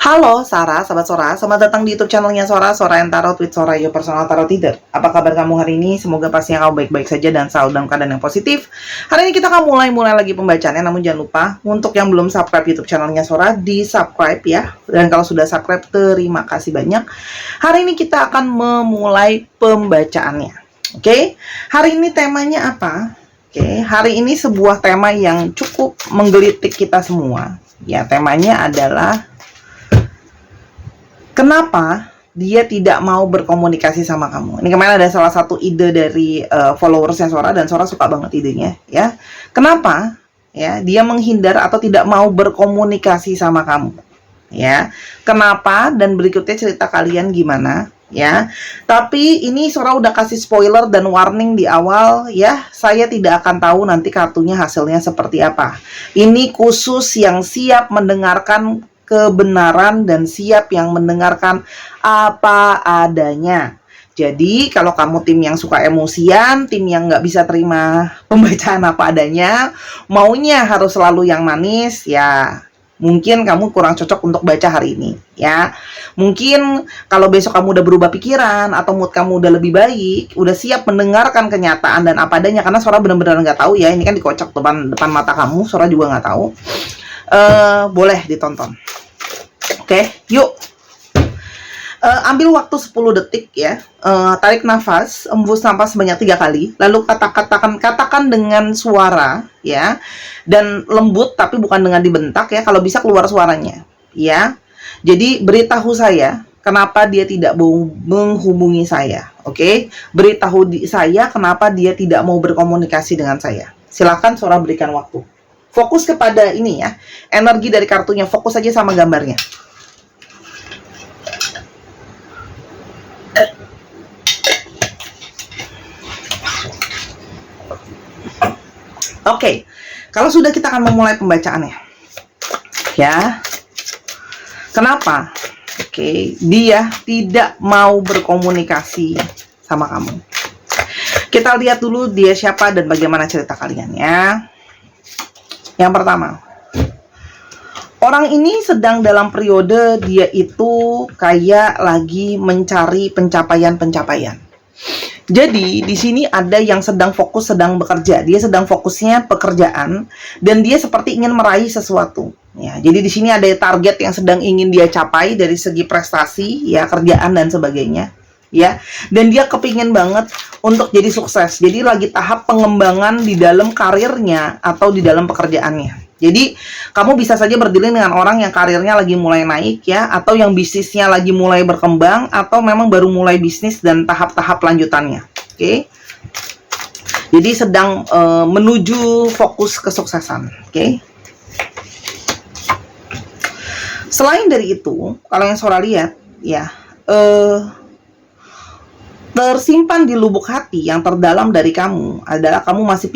Halo Sarah, sahabat Sora, selamat datang di YouTube channelnya Sora, Sora and Tarot with Sora, your personal tarot reader. Apa kabar kamu hari ini? Semoga pastinya kamu baik-baik saja dan selalu dalam keadaan yang positif. Hari ini kita akan mulai lagi pembacaannya, namun jangan lupa untuk yang belum subscribe YouTube channelnya Sora, di subscribe ya. Dan kalau sudah subscribe, terima kasih banyak. Hari ini kita akan memulai pembacaannya. Oke, hari ini temanya apa? Oke, hari ini sebuah tema yang cukup menggelitik kita semua. Ya, temanya adalah kenapa dia tidak mau berkomunikasi sama kamu. Ini kemarin ada salah satu ide dari followersnya Sora, dan Sora suka banget idenya ya. Kenapa ya dia menghindar atau tidak mau berkomunikasi sama kamu ya? Kenapa, dan berikutnya cerita kalian gimana ya. Tapi ini Sora udah kasih spoiler dan warning di awal ya. Saya tidak akan tahu nanti kartunya hasilnya seperti apa. Ini khusus yang siap mendengarkan kebenaran dan siap yang mendengarkan apa adanya. Jadi kalau kamu tim yang suka emosian, tim yang nggak bisa terima pembacaan apa adanya, maunya harus selalu yang manis, ya mungkin kamu kurang cocok untuk baca hari ini ya. Mungkin kalau besok kamu udah berubah pikiran atau mood kamu udah lebih baik, udah siap mendengarkan kenyataan dan apa adanya, karena Sora benar-benar nggak tahu ya, ini kan dikocok depan mata kamu, Sora juga nggak tahu. Boleh ditonton. Oke, yuk. Ambil waktu 10 detik ya. Tarik nafas, embus nafas sebanyak 3 kali. Lalu katakan dengan suara ya. Dan lembut tapi bukan dengan dibentak ya. Kalau bisa keluar suaranya ya. Jadi beritahu saya kenapa dia tidak mau menghubungi saya. Oke? Beritahu saya kenapa dia tidak mau berkomunikasi dengan saya. Silakan Sora berikan waktu. Fokus kepada ini ya, energi dari kartunya, fokus aja sama gambarnya. Oke, kalau sudah kita akan memulai pembacaannya ya. Kenapa? Oke, dia tidak mau berkomunikasi sama kamu. Kita lihat dulu dia siapa dan bagaimana cerita kalian ya. Yang pertama, orang ini sedang dalam periode dia itu kayak lagi mencari pencapaian-pencapaian. Jadi di sini ada yang sedang fokus, sedang bekerja. Dia sedang fokusnya pekerjaan dan dia seperti ingin meraih sesuatu. Ya, jadi di sini ada target yang sedang ingin dia capai dari segi prestasi, ya kerjaan dan sebagainya. Ya, dan dia kepingin banget untuk jadi sukses. Jadi lagi tahap pengembangan di dalam karirnya atau di dalam pekerjaannya. Jadi kamu bisa saja berdealing dengan orang yang karirnya lagi mulai naik ya, atau yang bisnisnya lagi mulai berkembang, atau memang baru mulai bisnis dan tahap-tahap lanjutannya. Oke. Jadi sedang menuju fokus kesuksesan. Oke. Selain dari itu, kalau yang Sora lihat ya, tersimpan di lubuk hati yang terdalam dari kamu adalah kamu masih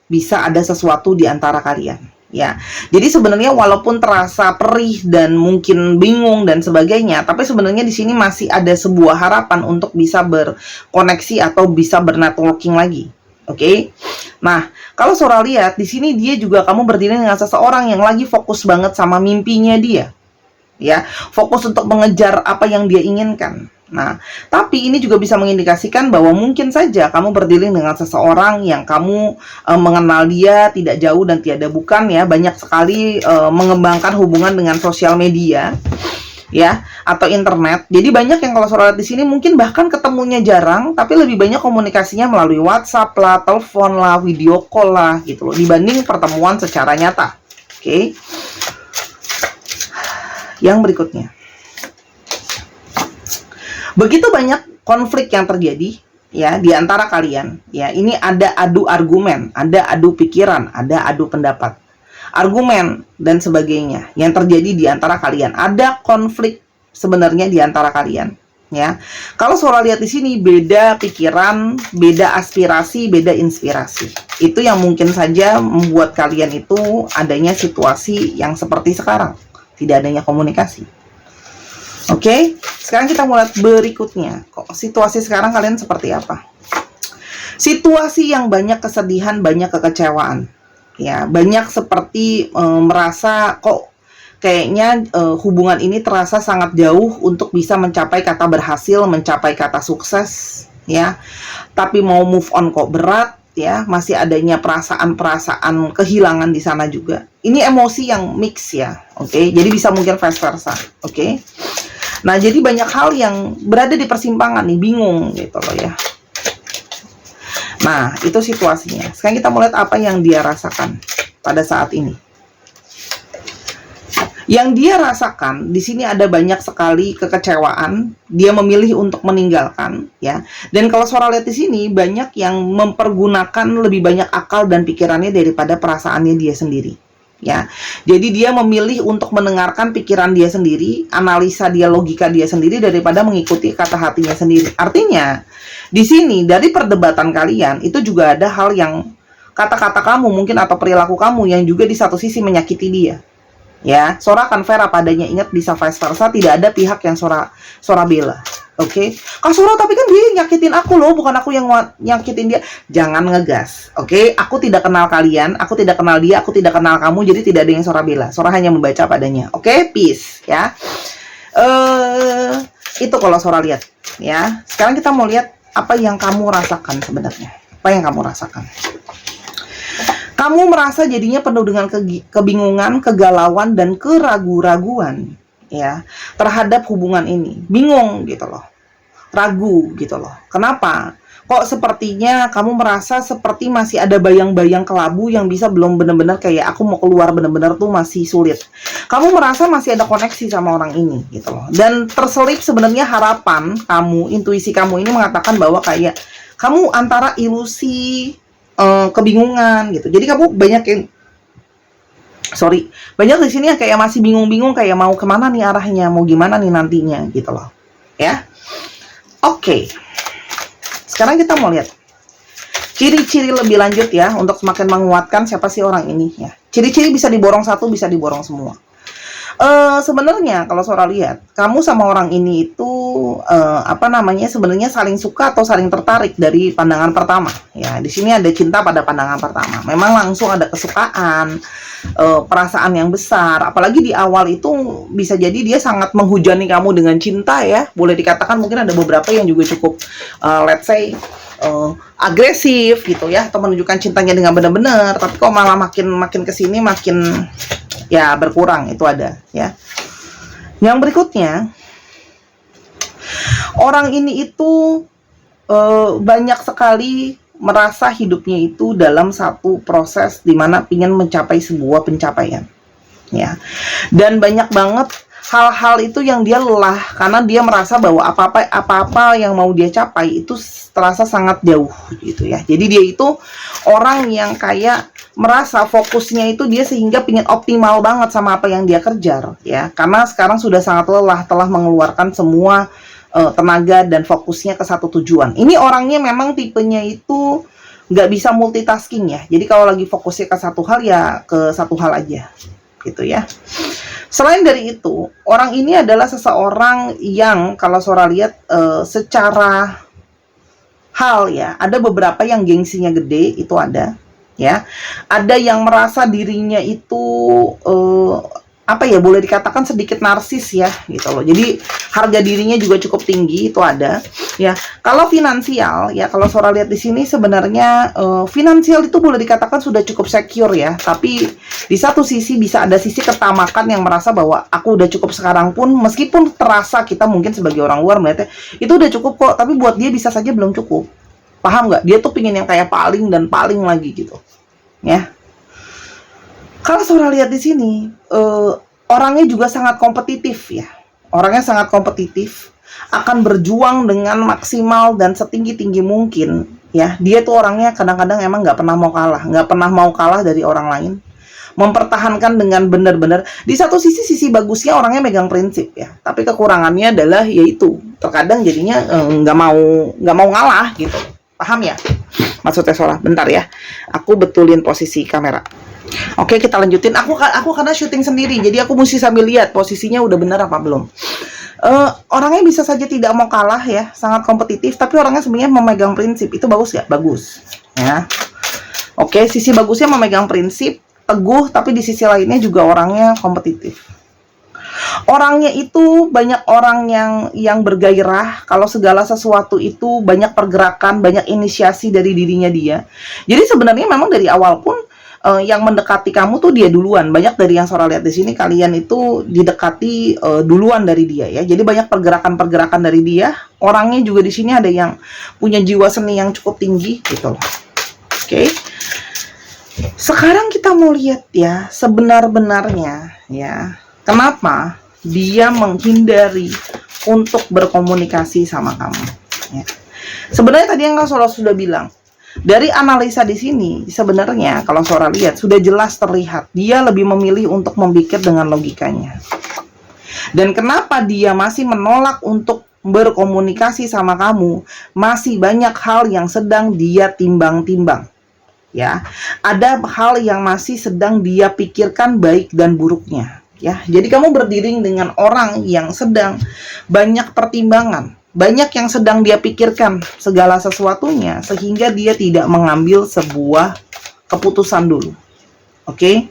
bisa ada sesuatu di antara kalian ya. Jadi sebenarnya walaupun terasa perih dan mungkin bingung dan sebagainya, tapi sebenarnya di sini masih ada sebuah harapan untuk bisa berkoneksi atau bisa bernetworking lagi. Oke. Nah, kalau Sora lihat di sini dia juga kamu berdiri dengan seseorang yang lagi fokus banget sama mimpinya dia. Ya, fokus untuk mengejar apa yang dia inginkan. Nah, tapi ini juga bisa mengindikasikan bahwa mungkin saja kamu berdealing dengan seseorang yang kamu mengenal dia tidak jauh dan tiada bukan ya, banyak sekali mengembangkan hubungan dengan sosial media ya atau internet. Jadi banyak yang kalau Sora lihat di sini mungkin bahkan ketemunya jarang, tapi lebih banyak komunikasinya melalui WhatsApp lah, telepon lah, video call lah gitu loh, dibanding pertemuan secara nyata. Oke. Yang berikutnya, begitu banyak konflik yang terjadi ya di antara kalian ya. Ini ada adu argumen, ada adu pikiran, ada adu pendapat, argumen dan sebagainya yang terjadi di antara kalian. Ada konflik sebenarnya di antara kalian ya. Kalau Sora lihat di sini beda pikiran, beda aspirasi, beda inspirasi. Itu yang mungkin saja membuat kalian itu adanya situasi yang seperti sekarang, tidak adanya komunikasi. Oke, sekarang kita mulai berikutnya. Kok situasi sekarang kalian seperti apa? Situasi yang banyak kesedihan, banyak kekecewaan. Ya, banyak seperti merasa kok kayaknya hubungan ini terasa sangat jauh untuk bisa mencapai kata berhasil, mencapai kata sukses, ya. Tapi mau move on kok berat, ya. Masih adanya perasaan-perasaan kehilangan di sana juga. Ini emosi yang mix ya, oke. Jadi bisa mungkin vice versa, oke. Nah, jadi banyak hal yang berada di persimpangan nih, bingung gitu loh ya. Nah, itu situasinya. Sekarang kita mau lihat apa yang dia rasakan pada saat ini. Yang dia rasakan di sini ada banyak sekali kekecewaan. Dia memilih untuk meninggalkan, ya. Dan kalau Sora lihat di sini banyak yang mempergunakan lebih banyak akal dan pikirannya daripada perasaannya dia sendiri, ya. Jadi dia memilih untuk mendengarkan pikiran dia sendiri, analisa dia, logika dia sendiri daripada mengikuti kata hatinya sendiri. Artinya di sini dari perdebatan kalian itu juga ada hal yang kata-kata kamu mungkin atau perilaku kamu yang juga di satu sisi menyakiti dia. Ya, Sora akan fair apa adanya. Ingat, bisa vice versa, tidak ada pihak yang Sora bela. Oke, Kak Sora, tapi kan dia nyakitin aku loh, bukan aku yang nyakitin dia. Jangan ngegas. Oke, aku tidak kenal kalian, aku tidak kenal dia, aku tidak kenal kamu, jadi tidak ada yang Sora bela. Sora hanya membaca padanya. Oke, peace ya. Itu kalau Sora lihat ya. Sekarang kita mau lihat apa yang kamu rasakan sebenarnya. Apa yang kamu rasakan? Kamu merasa jadinya penuh dengan kebingungan, kegalauan, dan keraguan-raguan ya terhadap hubungan ini. Bingung gitu loh, ragu gitu loh. Kenapa? Kok sepertinya kamu merasa seperti masih ada bayang-bayang kelabu yang bisa belum benar-benar kayak aku mau keluar benar-benar tuh masih sulit. Kamu merasa masih ada koneksi sama orang ini gitu loh. Dan terselip sebenarnya harapan kamu, intuisi kamu ini mengatakan bahwa kayak kamu antara ilusi, kebingungan gitu. Jadi kamu banyak di sini yang kayak masih bingung-bingung, kayak mau kemana nih arahnya, mau gimana nih nantinya gitu loh ya. Oke, sekarang kita mau lihat ciri-ciri lebih lanjut ya, untuk semakin menguatkan siapa sih orang ini ya. Ciri-ciri bisa diborong satu, bisa diborong semua. Sebenarnya kalau Sora lihat, kamu sama orang ini itu sebenarnya saling suka atau saling tertarik dari pandangan pertama. Ya, di sini ada cinta pada pandangan pertama. Memang langsung ada kesukaan, perasaan yang besar. Apalagi di awal itu bisa jadi dia sangat menghujani kamu dengan cinta ya. Boleh dikatakan mungkin ada beberapa yang juga cukup let's say agresif gitu ya, atau menunjukkan cintanya dengan benar-benar. Tapi kok malah makin kesini makin ya berkurang, itu ada ya. Yang berikutnya, orang ini itu banyak sekali merasa hidupnya itu dalam satu proses dimana ingin mencapai sebuah pencapaian ya, dan banyak banget hal-hal itu yang dia lelah karena dia merasa bahwa apa-apa yang mau dia capai itu terasa sangat jauh gitu ya. Jadi dia itu orang yang kayak merasa fokusnya itu dia sehingga pingin optimal banget sama apa yang dia kejar ya, karena sekarang sudah sangat lelah, telah mengeluarkan semua tenaga dan fokusnya ke satu tujuan. Ini orangnya memang tipenya itu nggak bisa multitasking ya, jadi kalau lagi fokusnya ke satu hal ya ke satu hal aja gitu ya. Selain dari itu, orang ini adalah seseorang yang kalau Sora lihat secara hal ya, ada beberapa yang gengsinya gede, itu ada ya. Ada yang merasa dirinya itu boleh dikatakan sedikit narsis ya gitu loh. Jadi harga dirinya juga cukup tinggi, itu ada ya. Kalau finansial ya, kalau Sora lihat di sini sebenarnya finansial itu boleh dikatakan sudah cukup secure ya. Tapi di satu sisi bisa ada sisi ketamakan yang merasa bahwa aku udah cukup sekarang pun, meskipun terasa kita mungkin sebagai orang luar melihatnya itu udah cukup kok, tapi buat dia bisa saja belum cukup. Paham nggak? Dia tuh pingin yang kayak paling dan paling lagi gitu ya. Kalau Sora lihat di sini, orangnya juga sangat kompetitif ya. Orangnya sangat kompetitif, akan berjuang dengan maksimal dan setinggi-tinggi mungkin ya. Dia tuh orangnya kadang-kadang emang nggak pernah mau kalah dari orang lain. Mempertahankan dengan benar-benar. Di satu sisi bagusnya orangnya megang prinsip ya. Tapi kekurangannya adalah yaitu terkadang jadinya nggak mau ngalah gitu. Paham ya? Maksudnya Sora. Bentar ya. Aku betulin posisi kamera. Oke, kita lanjutin. Aku karena syuting sendiri, jadi aku mesti sambil lihat posisinya udah benar apa belum. Orangnya bisa saja tidak mau kalah ya, sangat kompetitif, tapi orangnya sebenarnya memegang prinsip. Itu bagus ya? Bagus. Ya. Oke, sisi bagusnya memegang prinsip, teguh, tapi di sisi lainnya juga orangnya kompetitif. Orangnya itu banyak orang yang bergairah kalau segala sesuatu itu banyak pergerakan, banyak inisiasi dari dirinya dia. Jadi sebenarnya memang dari awal pun yang mendekati kamu tuh dia duluan. Banyak dari yang Sora lihat di sini kalian itu didekati duluan dari dia ya. Jadi banyak pergerakan-pergerakan dari dia. Orangnya juga di sini ada yang punya jiwa seni yang cukup tinggi gitu loh. Oke. Sekarang kita mau lihat ya sebenar-benarnya ya. Kenapa dia menghindari untuk berkomunikasi sama kamu ya. Sebenarnya tadi yang Sora sudah bilang, dari analisa di sini sebenarnya kalau Sora lihat sudah jelas terlihat dia lebih memilih untuk memikir dengan logikanya. Dan kenapa dia masih menolak untuk berkomunikasi sama kamu? Masih banyak hal yang sedang dia timbang-timbang. Ya, ada hal yang masih sedang dia pikirkan baik dan buruknya. Ya, jadi kamu berdiri dengan orang yang sedang banyak pertimbangan, banyak yang sedang dia pikirkan segala sesuatunya, sehingga dia tidak mengambil sebuah keputusan dulu. Oke?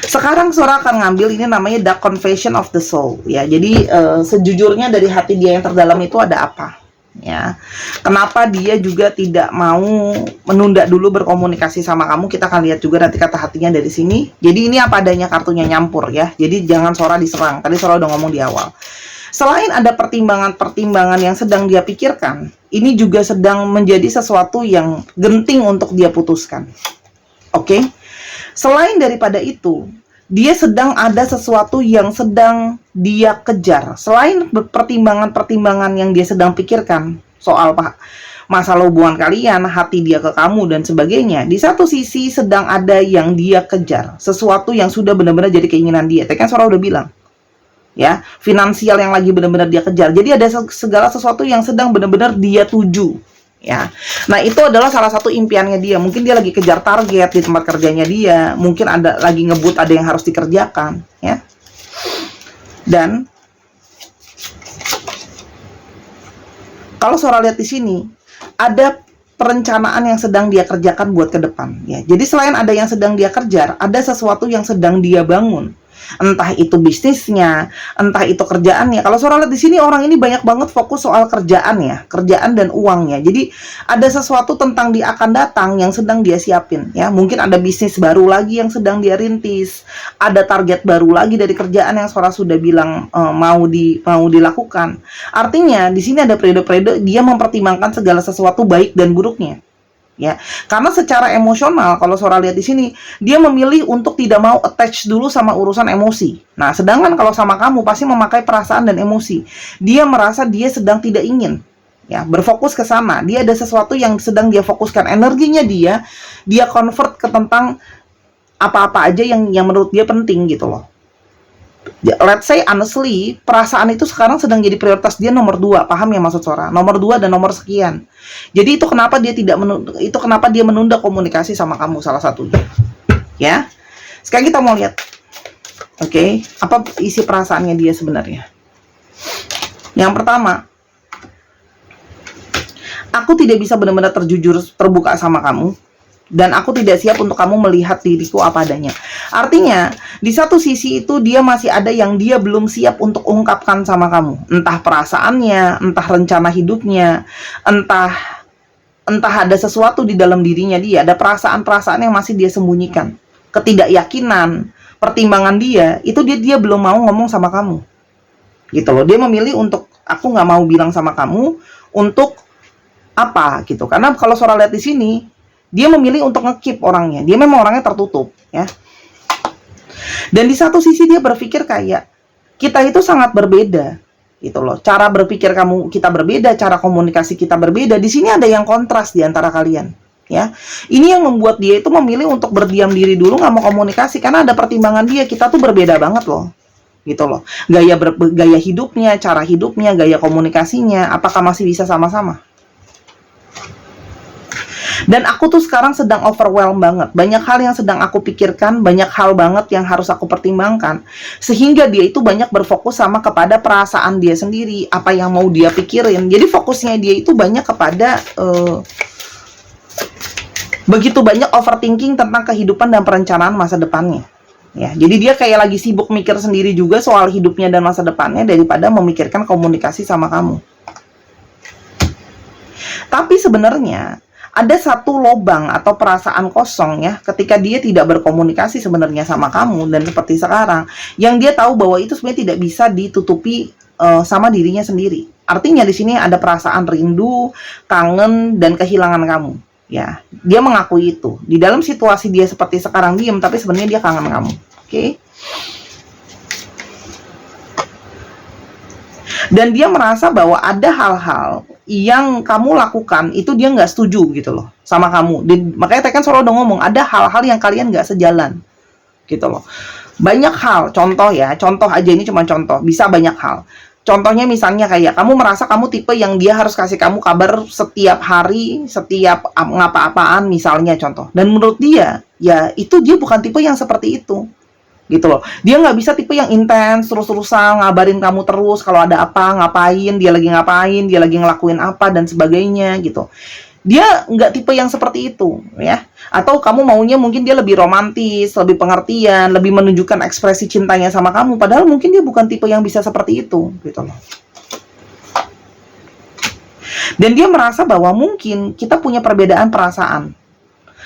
Sekarang Sora akan ngambil ini namanya Dark Confession of the Soul. Ya, jadi sejujurnya dari hati dia yang terdalam itu ada apa? Ya, kenapa dia juga tidak mau menunda dulu berkomunikasi sama kamu? Kita akan lihat juga nanti kata hatinya dari sini. Jadi ini apa adanya, kartunya nyampur ya. Jadi jangan Sora diserang. Tadi Sora udah ngomong di awal. Selain ada pertimbangan-pertimbangan yang sedang dia pikirkan, ini juga sedang menjadi sesuatu yang genting untuk dia putuskan. Oke? Selain daripada itu, dia sedang ada sesuatu yang sedang dia kejar. Selain pertimbangan-pertimbangan yang dia sedang pikirkan soal masalah hubungan kalian, hati dia ke kamu dan sebagainya, di satu sisi sedang ada yang dia kejar, sesuatu yang sudah benar-benar jadi keinginan dia. Tadi kan Sora udah bilang ya, finansial yang lagi benar-benar dia kejar. Jadi ada segala sesuatu yang sedang benar-benar dia tuju ya. Nah, itu adalah salah satu impiannya dia. Mungkin dia lagi kejar target di tempat kerjanya dia, mungkin ada lagi ngebut, ada yang harus dikerjakan ya. Dan kalau Sora lihat di sini ada perencanaan yang sedang dia kerjakan buat ke depan ya. Jadi selain ada yang sedang dia kejar, ada sesuatu yang sedang dia bangun. Entah itu bisnisnya, entah itu kerjaannya. Kalau Sora lihat di sini orang ini banyak banget fokus soal kerjaan ya, kerjaan dan uangnya. Jadi ada sesuatu tentang dia akan datang yang sedang dia siapin ya. Mungkin ada bisnis baru lagi yang sedang dia rintis, ada target baru lagi dari kerjaan yang Sora sudah bilang mau dilakukan. Artinya di sini ada periode-periode dia mempertimbangkan segala sesuatu baik dan buruknya. Ya, karena secara emosional kalau Sora lihat di sini dia memilih untuk tidak mau attach dulu sama urusan emosi. Nah, sedangkan kalau sama kamu pasti memakai perasaan dan emosi. Dia merasa dia sedang tidak ingin ya berfokus ke sana. Dia ada sesuatu yang sedang dia fokuskan, energinya dia convert ke tentang apa-apa aja yang menurut dia penting gitu loh. Let's say honestly, perasaan itu sekarang sedang jadi prioritas dia nomor 2, paham ya maksud Sora? Nomor 2 dan nomor sekian. Jadi itu kenapa dia menunda komunikasi sama kamu salah satunya. Ya. Sekarang kita mau lihat. Oke, apa isi perasaannya dia sebenarnya? Yang pertama, aku tidak bisa benar-benar terbuka sama kamu. Dan aku tidak siap untuk kamu melihat diriku apa adanya. Artinya, di satu sisi itu dia masih ada yang dia belum siap untuk ungkapkan sama kamu. Entah perasaannya, entah rencana hidupnya, entah ada sesuatu di dalam dirinya dia. Ada perasaan-perasaan yang masih dia sembunyikan. Ketidakyakinan, pertimbangan dia, itu dia belum mau ngomong sama kamu. Gitu loh, dia memilih untuk, aku nggak mau bilang sama kamu, untuk apa gitu. Karena kalau Sora lihat di sini, dia memilih untuk nge-keep orangnya. Dia memang orangnya tertutup ya. Dan di satu sisi dia berpikir kayak kita itu sangat berbeda gitu loh. Cara berpikir kita berbeda, cara komunikasi kita berbeda. Di sini ada yang kontras di antara kalian ya. Ini yang membuat dia itu memilih untuk berdiam diri dulu, nggak mau komunikasi karena ada pertimbangan dia. Kita tuh berbeda banget loh. Gitu loh. Gaya hidupnya, cara hidupnya, gaya komunikasinya, apakah masih bisa sama-sama? Dan aku tuh sekarang sedang overwhelmed banget. Banyak hal yang sedang aku pikirkan, banyak hal banget yang harus aku pertimbangkan. Sehingga dia itu banyak berfokus sama kepada perasaan dia sendiri, apa yang mau dia pikirin. Jadi fokusnya dia itu banyak kepada begitu banyak overthinking tentang kehidupan dan perencanaan masa depannya. Ya, jadi dia kayak lagi sibuk mikir sendiri juga soal hidupnya dan masa depannya daripada memikirkan komunikasi sama kamu. Tapi sebenarnya ada satu lobang atau perasaan kosong ya ketika dia tidak berkomunikasi sebenarnya sama kamu, dan seperti sekarang yang dia tahu bahwa itu sebenarnya tidak bisa ditutupi sama dirinya sendiri. Artinya di sini ada perasaan rindu, kangen, dan kehilangan kamu. Ya, dia mengakui itu. Di dalam situasi dia seperti sekarang diem, tapi sebenarnya dia kangen kamu. Oke? Dan dia merasa bahwa ada hal-hal yang kamu lakukan itu dia nggak setuju gitu loh sama kamu. Makanya Tekken selalu udah ngomong ada hal-hal yang kalian nggak sejalan gitu loh. Banyak hal, contoh ya, contoh aja, ini cuma contoh, bisa banyak hal. Contohnya misalnya kayak kamu merasa kamu tipe yang dia harus kasih kamu kabar setiap hari, setiap ngapa-apaan misalnya contoh. Dan menurut dia, ya itu dia bukan tipe yang seperti itu. Gitu loh. Dia nggak bisa tipe yang intens, terus-terusan ngabarin kamu terus kalau ada apa, ngapain, dia lagi ngelakuin apa, dan sebagainya gitu. Dia nggak tipe yang seperti itu, ya. Atau kamu maunya mungkin dia lebih romantis, lebih pengertian, lebih menunjukkan ekspresi cintanya sama kamu, padahal mungkin dia bukan tipe yang bisa seperti itu, gitu loh. Dan dia merasa bahwa mungkin kita punya perbedaan perasaan.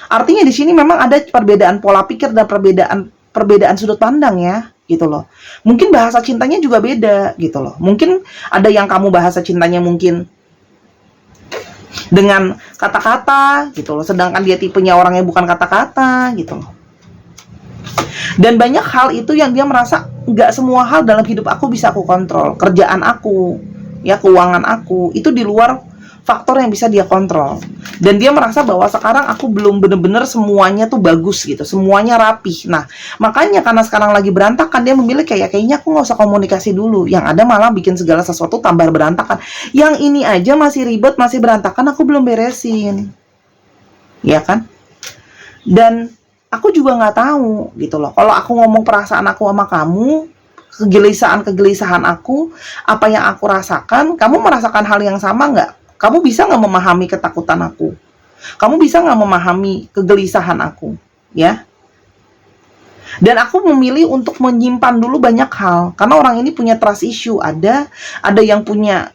Artinya di sini memang ada perbedaan pola pikir dan perbedaan sudut pandang ya, gitu loh. Mungkin bahasa cintanya juga beda, gitu loh. Mungkin ada yang kamu bahasa cintanya mungkin dengan kata-kata gitu loh, sedangkan dia tipenya orangnya bukan kata-kata gitu loh. Dan banyak hal itu yang dia merasa nggak semua hal dalam hidup aku bisa aku kontrol. Kerjaan aku, ya keuangan aku, itu di luar faktor yang bisa dia kontrol. Dan dia merasa bahwa sekarang aku belum bener-bener semuanya tuh bagus gitu, semuanya rapih. Nah, makanya karena sekarang lagi berantakan, dia memilih kayaknya aku nggak usah komunikasi dulu. Yang ada malah bikin segala sesuatu tambah berantakan. Yang ini aja masih ribet, masih berantakan, aku belum beresin. Ya kan? Dan aku juga nggak tahu gitu loh. Kalau aku ngomong perasaan aku sama kamu, kegelisahan aku, apa yang aku rasakan, kamu merasakan hal yang sama nggak? Kamu bisa nggak memahami ketakutan aku? Kamu bisa nggak memahami kegelisahan aku? Ya. Dan aku memilih untuk menyimpan dulu banyak hal. Karena orang ini punya trust issue. Ada yang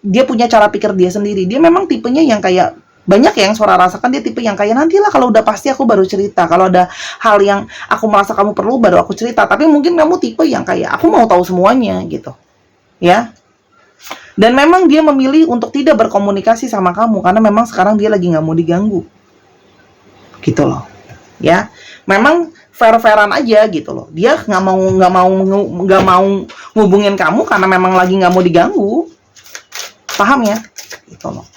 dia punya cara pikir dia sendiri. Dia memang tipenya yang kayak, banyak yang suara rasakan dia tipe yang kayak, nantilah kalau udah pasti aku baru cerita. Kalau ada hal yang aku merasa kamu perlu, baru aku cerita. Tapi mungkin kamu tipe yang kayak, aku mau tahu semuanya gitu. Ya. Dan memang dia memilih untuk tidak berkomunikasi sama kamu karena memang sekarang dia lagi nggak mau diganggu, gitu loh, ya. Memang fair-fairan aja gitu loh. Dia nggak mau ngubungin kamu karena memang lagi nggak mau diganggu, paham ya? Gitu loh.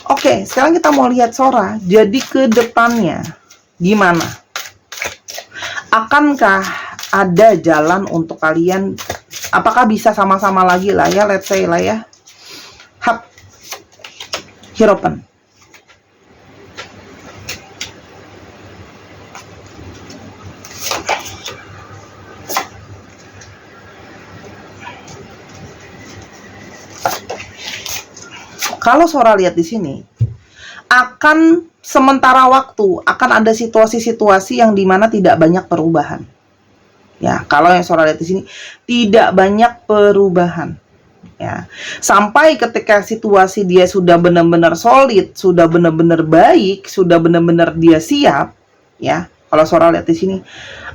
Oke, sekarang kita mau lihat Sora. Jadi ke depannya gimana? Akankah ada jalan untuk kalian? Apakah bisa sama-sama lagi lah ya, let's say lah ya. Hap. Hierophant. Kalau Sora lihat di sini, akan sementara waktu akan ada situasi-situasi yang dimana tidak banyak perubahan. Ya, kalau yang Sora lihat di sini tidak banyak perubahan. Ya, sampai ketika situasi dia sudah benar-benar solid, sudah benar-benar baik, sudah benar-benar dia siap, ya. Kalau Sora lihat di sini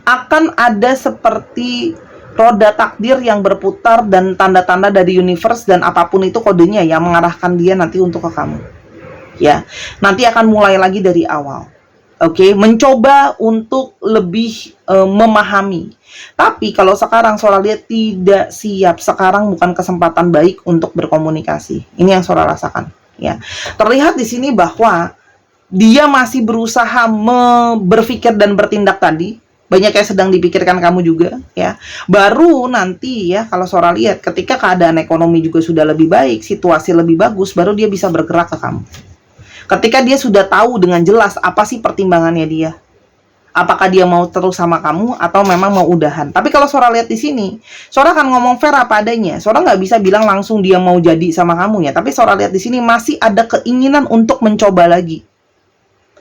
akan ada seperti roda takdir yang berputar dan tanda-tanda dari universe dan apapun itu kodenya yang mengarahkan dia nanti untuk ke kamu. Ya, nanti akan mulai lagi dari awal. Oke, mencoba untuk lebih memahami. Tapi kalau sekarang Sora lihat tidak siap, sekarang bukan kesempatan baik untuk berkomunikasi. Ini yang Sora rasakan, ya. Terlihat di sini bahwa dia masih berusaha berpikir dan bertindak tadi. Banyak yang sedang dipikirkan kamu juga, ya. Baru nanti ya, kalau Sora lihat ketika keadaan ekonomi juga sudah lebih baik, situasi lebih bagus, baru dia bisa bergerak ke kamu. Ketika dia sudah tahu dengan jelas apa sih pertimbangannya dia. Apakah dia mau terus sama kamu atau memang mau udahan. Tapi kalau Sora lihat di sini, Sora akan ngomong fair apa adanya. Sora nggak bisa bilang langsung dia mau jadi sama kamu ya. Tapi Sora lihat di sini masih ada keinginan untuk mencoba lagi.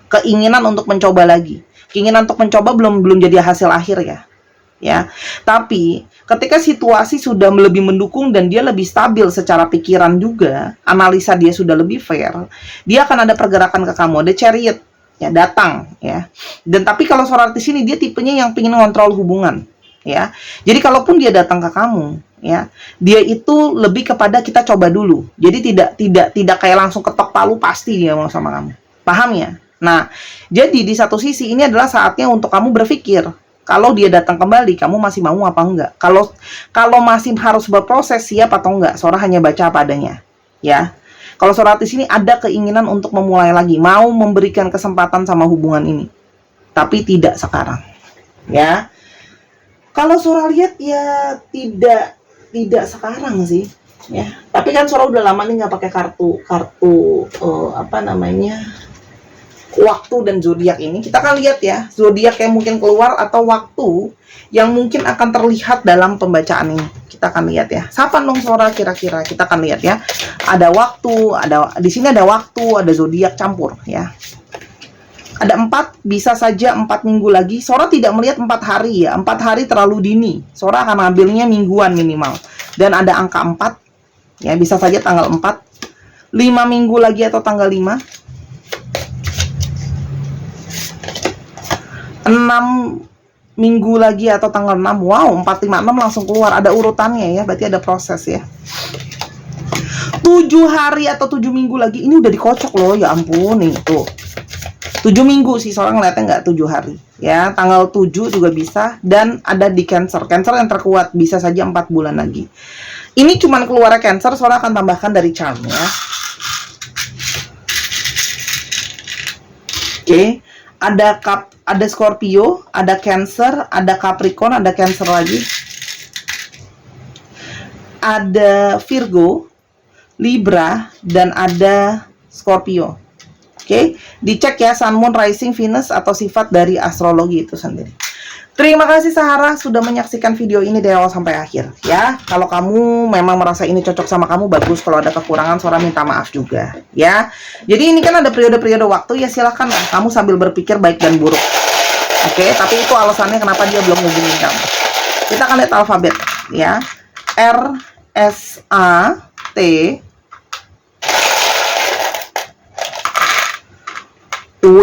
Keinginan untuk mencoba lagi. Keinginan untuk mencoba belum jadi hasil akhir ya. ya. Tapi ketika situasi sudah lebih mendukung dan dia lebih stabil secara pikiran juga, analisa dia sudah lebih fair, dia akan ada pergerakan ke kamu, ada chariot ya datang ya. Dan tapi kalau seorang artis ini dia tipenya yang ingin ngontrol hubungan ya. Jadi kalaupun dia datang ke kamu ya, dia itu lebih kepada kita coba dulu. Jadi tidak kayak langsung ketok palu pasti dia mau sama kamu. Paham ya? Nah, jadi di satu sisi ini adalah saatnya untuk kamu berpikir, kalau dia datang kembali, kamu masih mau apa enggak? Kalau masih harus berproses, siap atau enggak? Sora hanya baca apa adanya, ya. Kalau Sora artis ini ada keinginan untuk memulai lagi, mau memberikan kesempatan sama hubungan ini, tapi tidak sekarang, ya. Kalau Sora lihat ya tidak sekarang sih, ya. Tapi kan Sora udah lama nih nggak pakai kartu apa namanya, waktu dan zodiak ini. Kita akan lihat ya, zodiak yang mungkin keluar atau waktu yang mungkin akan terlihat dalam pembacaan ini. Kita akan lihat ya. Siapa dong Sora kira-kira? Kita akan lihat ya. Ada waktu, di sini ada waktu, ada zodiak campur ya. Ada 4, bisa saja 4 minggu lagi. Sora tidak melihat 4 hari ya. 4 hari terlalu dini. Sora akan ambilnya mingguan minimal. Dan ada angka 4 ya, bisa saja tanggal 4, 5 minggu lagi atau tanggal 5, 6 minggu lagi atau tanggal 6. Wow, 4, 5, 6 langsung keluar. Ada urutannya ya, berarti ada proses ya. 7 hari atau 7 minggu lagi. Ini udah dikocok loh, ya ampun. Nih tuh 7 minggu sih, soalnya ngeliatnya nggak 7 hari ya. Tanggal 7 juga bisa. Dan ada di Cancer. Cancer yang terkuat, bisa saja 4 bulan lagi. Ini cuman keluarnya Cancer, Sora akan tambahkan dari charm ya. Oke. Ada Scorpio, ada Cancer, ada Capricorn, ada Cancer lagi. Ada Virgo, Libra, dan ada Scorpio. Oke, dicek ya Sun, Moon, Rising, Venus atau sifat dari astrologi itu sendiri. Terima kasih Sahara sudah menyaksikan video ini dari awal sampai akhir ya. Kalau kamu memang merasa ini cocok sama kamu, bagus. Kalau ada kekurangan, Sora minta maaf juga ya. Jadi ini kan ada periode-periode waktu ya, silahkan kamu sambil berpikir baik dan buruk. Oke, tapi itu alasannya kenapa dia belum hubungin kamu. Kita akan lihat alfabet ya. R, S, A, T, W,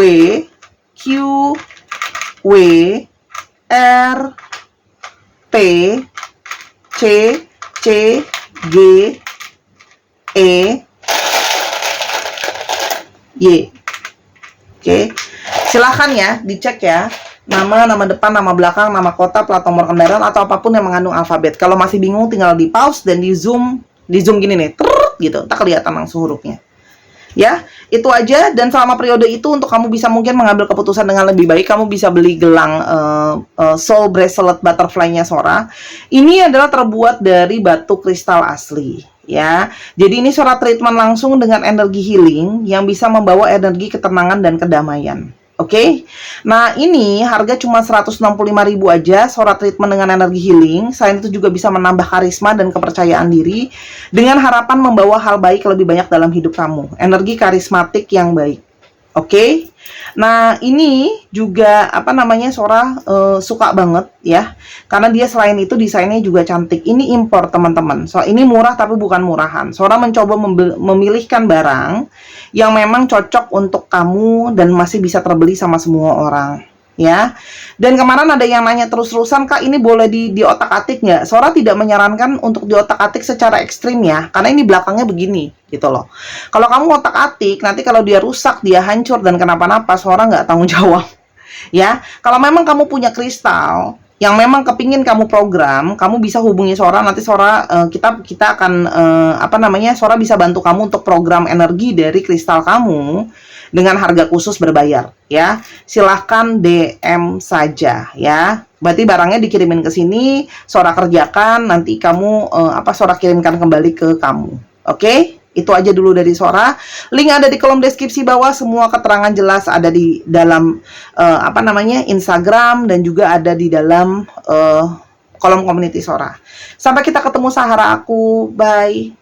Q, W, R, P, C, C, G, E, Y. Oke, silahkan ya dicek ya. Nama depan, nama belakang, nama kota, plat nomor kendaraan, atau apapun yang mengandung alfabet. Kalau masih bingung, tinggal di pause dan di zoom gini nih, gitu, tak kelihatan langsung hurufnya. Ya, itu aja. Dan selama periode itu untuk kamu bisa mungkin mengambil keputusan dengan lebih baik, kamu bisa beli gelang soul bracelet butterfly-nya Sora. Ini adalah terbuat dari batu kristal asli ya. Jadi ini Sora treatment langsung dengan energi healing yang bisa membawa energi ketenangan dan kedamaian. Oke, nah ini harga cuma 165.000 aja, Sora treatment dengan energi healing. Selain itu juga bisa menambah karisma dan kepercayaan diri dengan harapan membawa hal baik lebih banyak dalam hidup kamu. Energi karismatik yang baik. Oke, nah ini juga apa namanya Sora suka banget ya, karena dia selain itu desainnya juga cantik. Ini impor teman-teman, so ini murah tapi bukan murahan. Sora mencoba memilihkan barang yang memang cocok untuk kamu dan masih bisa terbeli sama semua orang ya. Dan kemarin ada yang nanya terus-terusan, Kak ini boleh di otak-atik nggak? Sora tidak menyarankan untuk di otak-atik secara ekstrim ya, karena ini belakangnya begini gitu loh. Kalau kamu otak-atik, nanti kalau dia rusak, dia hancur dan kenapa-napa, Sora nggak tanggung jawab ya. Kalau memang kamu punya kristal yang memang kepingin kamu program, kamu bisa hubungi Sora. Nanti Sora kita akan apa namanya, Sora bisa bantu kamu untuk program energi dari kristal kamu dengan harga khusus berbayar ya. Silahkan DM saja ya. Berarti barangnya dikirimin ke sini, Sora kerjakan, nanti kamu Sora kirimkan kembali ke kamu. Oke? Itu aja dulu dari Sora. Link ada di kolom deskripsi bawah, semua keterangan jelas ada di dalam Instagram dan juga ada di dalam kolom community Sora. Sampai kita ketemu Sahara aku. Bye.